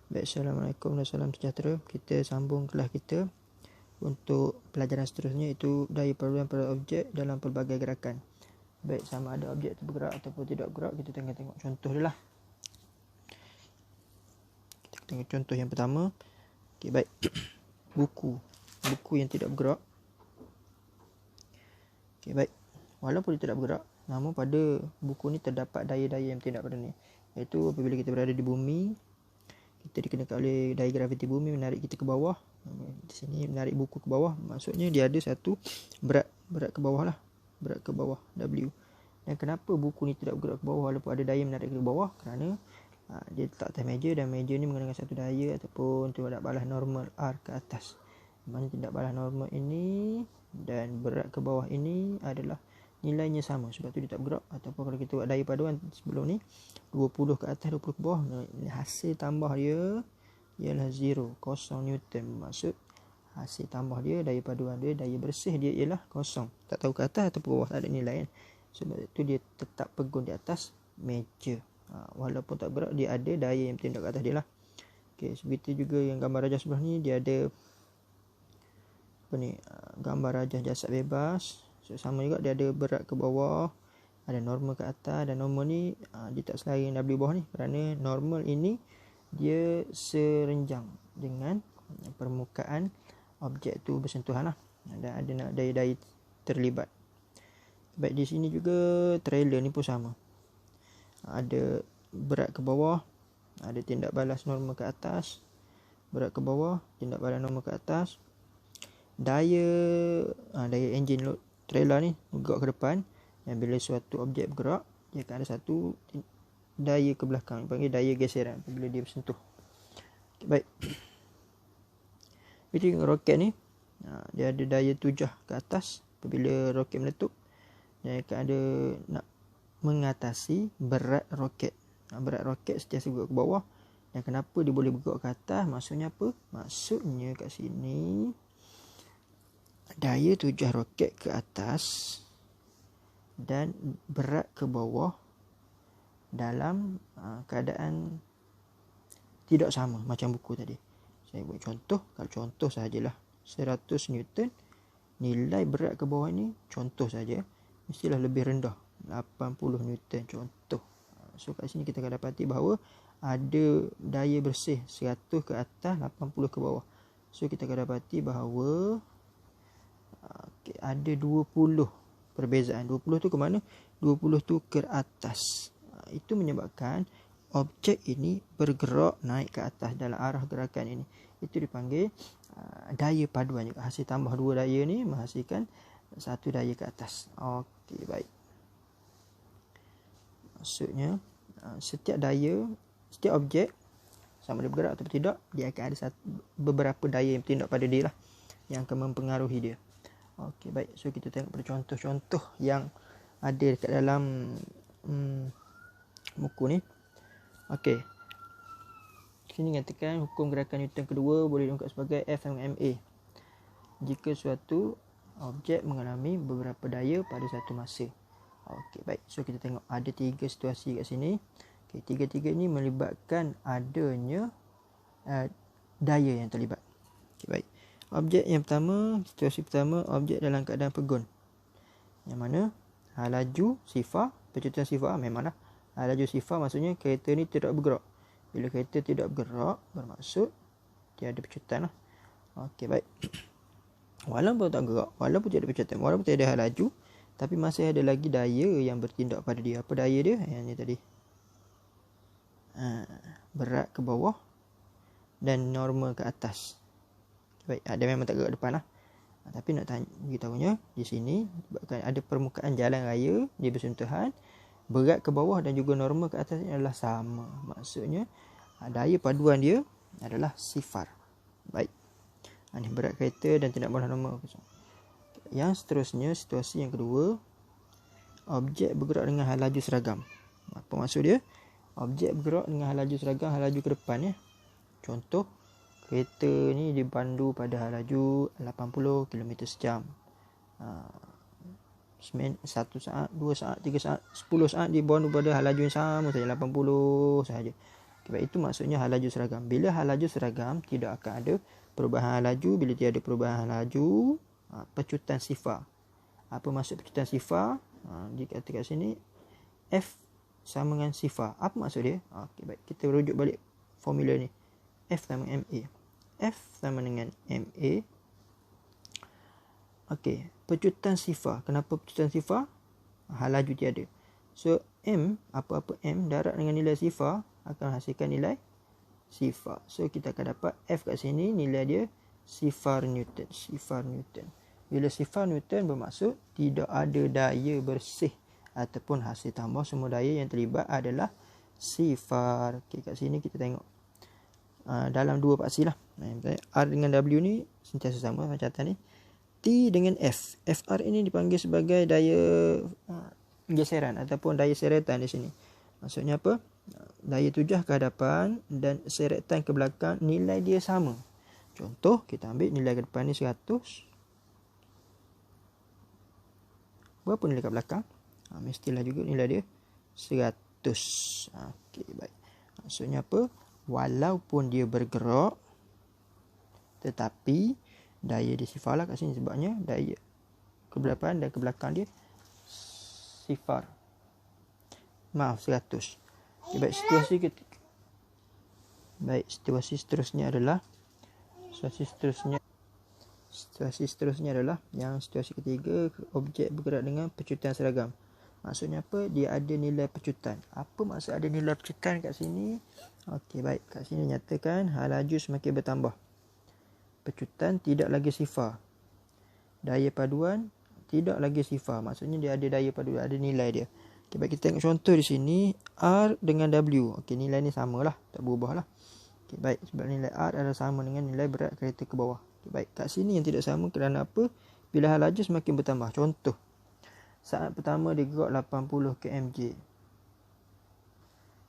Baik, Assalamualaikum dan salam sejahtera. Kita sambung kelas kita untuk pelajaran seterusnya, iaitu daya perluan pada objek dalam pelbagai gerakan. Baik, sama ada objek itu bergerak ataupun tidak bergerak, kita tengok contoh dia lah. Kita tengok contoh yang pertama. Okey, baik. Buku yang tidak bergerak. Okey, baik. Walaupun dia tidak bergerak, namun pada buku ni terdapat daya-daya yang tidak pada ni, iaitu apabila kita berada di bumi, kita dikenakan oleh daya graviti bumi menarik kita ke bawah. Di sini menarik buku ke bawah, maksudnya dia ada satu berat ke bawah lah, berat ke bawah W. Dan kenapa buku ni tidak bergerak ke bawah walaupun ada daya menarik ke bawah? Kerana dia letak atas meja dan meja ni menggunakan satu daya ataupun tindak balas normal R ke atas. Mana tindak balas normal ini dan berat ke bawah ini adalah nilainya sama, sebab tu dia tak bergerak. Ataupun kalau kita buat daya paduan sebelum ni 20 ke atas 20 ke bawah, hasil tambah dia ialah 0, kosong Newton. Maksud hasil tambah dia, daya paduan dia, daya bersih dia ialah kosong, tak tahu ke atas atau ke bawah, tak ada nilai kan. Sebab tu dia tetap pegun di atas meja. Walaupun tak bergerak, dia ada daya yang bertindak ke atas dia lah. Okay, seperti juga yang gambar rajah sebelah ni, dia ada gambar rajah jasad bebas. So, sama juga, dia ada berat ke bawah, ada normal ke atas, dan normal ni dia tak selari dengan W bawah ni, kerana normal ini dia serenjang dengan permukaan objek tu bersentuhan lah, dan ada daya-daya terlibat. Baik, di sini juga trailer ni pun sama, ada berat ke bawah, ada tindak balas normal ke atas, berat ke bawah, tindak balas normal ke atas. Daya enjin load trailer ni bergerak ke depan, dan bila suatu objek bergerak, dia akan ada satu daya ke belakang, panggil daya geseran bila dia bersentuh. Okay, baik. Jadi roket ni dia ada daya tujah ke atas apabila roket meletup, dia akan ada nak mengatasi berat roket. Berat roket sentiasa bergerak ke bawah. Dan kenapa dia boleh bergerak ke atas? Maksudnya apa? Maksudnya kat sini daya tujah roket ke atas dan berat ke bawah dalam keadaan tidak sama macam buku tadi. Saya buat contoh, kalau contoh sajalah 100 Newton, nilai berat ke bawah ni contoh saja mestilah lebih rendah, 80 Newton contoh. So kat sini kita akan dapati bahawa ada daya bersih 100 ke atas, 80 ke bawah. So kita akan dapati bahawa ada 20 perbezaan. 20 tu ke mana? 20 tu ke atas. Itu menyebabkan objek ini bergerak naik ke atas dalam arah gerakan ini. Itu dipanggil daya paduan juga. Hasil tambah dua daya ni menghasilkan satu daya ke atas. Okey, baik. Maksudnya setiap daya, setiap objek sama ada bergerak atau tidak, dia akan ada beberapa daya yang bertindak pada dia lah, yang akan mempengaruhi dia. Okey, baik. So kita tengok pada contoh-contoh yang ada dekat dalam buku ni. Okey. Sini nyatakan hukum gerakan Newton kedua boleh diungkap sebagai FMMA. Jika suatu objek mengalami beberapa daya pada satu masa. Okey, baik. So kita tengok ada 3 situasi kat sini. Okey, tiga-tiga ni melibatkan adanya daya yang terlibat. Okey, baik. Objek yang pertama, situasi pertama, objek dalam keadaan pegun. Yang mana laju sifar, percontohan sifar memanglah laju sifar maksudnya kereta ni tidak bergerak. Bila kereta tidak bergerak, bermaksud dia ada percontohan lah. Okey, baik. Walaupun tak gerak, walaupun tidak ada percontohan, walaupun tidak ada hal laju, tapi masih ada lagi daya yang bertindak pada dia. Apa daya dia? Yang ni tadi. Berat ke bawah dan normal ke atas. Baik, dia memang tak gerak depan lah. Tapi nak beritahunya di sini ada permukaan jalan raya, dia bersentuhan, berat ke bawah dan juga normal ke atas adalah sama. Maksudnya daya paduan dia adalah sifar. Baik. Ini berat kereta dan tidak boleh normal. Yang seterusnya, situasi yang kedua, objek bergerak dengan hal laju seragam. Apa maksud dia? Objek bergerak dengan hal laju seragam, hal laju ke depan ya. Contoh, kereta ni dipandu pada hal laju 80 km sejam. 1 saat, 2 saat, 3 saat, 10 saat dipandu pada hal laju yang sama saja, 80 sahaja. Baik, itu maksudnya hal laju seragam. Bila hal laju seragam, tidak akan ada perubahan hal laju. Bila tiada perubahan hal laju, pecutan sifar. Apa maksud pecutan sifar? Dikata kat sini, F sama dengan sifar. Apa maksud dia? Okey, baik. Kita rujuk balik formula ni. F sama MA. F sama dengan MA. Okey, pecutan sifar. Kenapa pecutan sifar? Hal laju tiada. So, M, apa-apa M darab dengan nilai sifar akan hasilkan nilai sifar. So, kita akan dapat F kat sini, nilai dia sifar Newton. Sifar Newton. Bila sifar Newton bermaksud tidak ada daya bersih ataupun hasil tambah. Semua daya yang terlibat adalah sifar. Okay, kat sini kita tengok dalam dua paksi lah. R dengan W ni sentiasa sama macam atas ni. T dengan F. FR ini dipanggil sebagai daya geseran ataupun daya seretan di sini. Maksudnya apa? Daya tujah ke hadapan dan seretan ke belakang, nilai dia sama. Contoh, kita ambil nilai ke depan ni 100. Berapa nilai ke belakang? Mestilah juga nilai dia 100. Okey, baik. Maksudnya apa? Walaupun dia bergerak, tetapi daya dia sifar lah kat sini, sebabnya daya ke depan dan ke belakang dia sifar. Maaf, 100. Okay, baik, situasi seterusnya adalah yang situasi ketiga, objek bergerak dengan pecutan seragam. Maksudnya apa? Dia ada nilai pecutan. Apa maksud ada nilai pecutan kat sini? Okey, baik. Kat sini nyatakan hal laju semakin bertambah. Pecutan tidak lagi sifar. Daya paduan tidak lagi sifar. Maksudnya dia ada daya paduan, ada nilai dia. Okay, baik, kita tengok contoh di sini. R dengan W. Okey, nilai ni samalah, tak berubah lah. Okay, baik, sebab nilai R adalah sama dengan nilai berat kereta ke bawah. Okay, baik, kat sini yang tidak sama kerana apa? Bila hal laju semakin bertambah. Contoh, saat pertama dia gerak 80 kmj.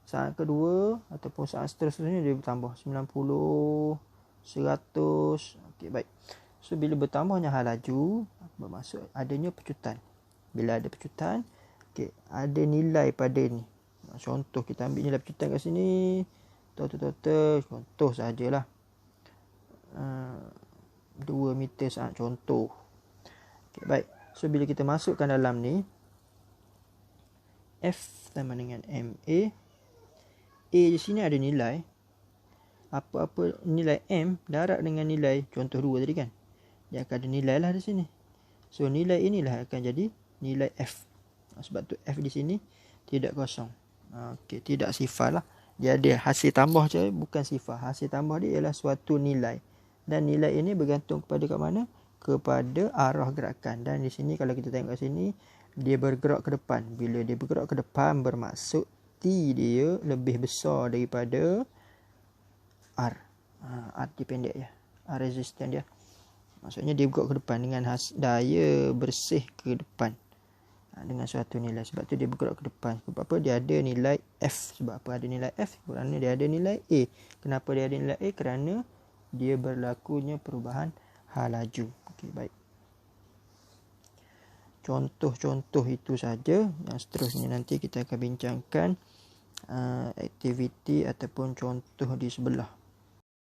Saat kedua ataupun saat seterusnya dia bertambah 90, 100. Okey, baik. So, bila bertambahnya hal laju, bermaksud adanya pecutan. Bila ada pecutan, okey, ada nilai pada ni. Contoh, kita ambil nilai pecutan kat sini. Total. Contoh sajalah. 2 meter saat. Contoh. Okey, baik. So, bila kita masukkan dalam ni, F sama dengan MA. A di sini ada nilai. Apa-apa nilai M darab dengan nilai contoh 2 tadi kan. Dia akan ada nilai lah di sini. So, nilai inilah akan jadi nilai F. Sebab tu F di sini tidak kosong. Okey, tidak sifar lah. Dia ada hasil tambah je, bukan sifar. Hasil tambah dia ialah suatu nilai. Dan nilai ini bergantung kepada kat mana? Kepada arah gerakan. Dan di sini kalau kita tengok kat sini, dia bergerak ke depan. Bila dia bergerak ke depan bermaksud T dia lebih besar daripada R. R dia pendek je. R resisten dia. Maksudnya dia bergerak ke depan dengan daya bersih ke depan. Dengan suatu nilai. Sebab tu dia bergerak ke depan. Sebab apa? Dia ada nilai F. Sebab apa ada nilai F? Kerana dia ada nilai A. Kenapa dia ada nilai A? Kerana dia berlakunya perubahan hal laju. Okey, baik. Contoh-contoh itu saja. Yang seterusnya nanti kita akan bincangkan aktiviti ataupun contoh di sebelah.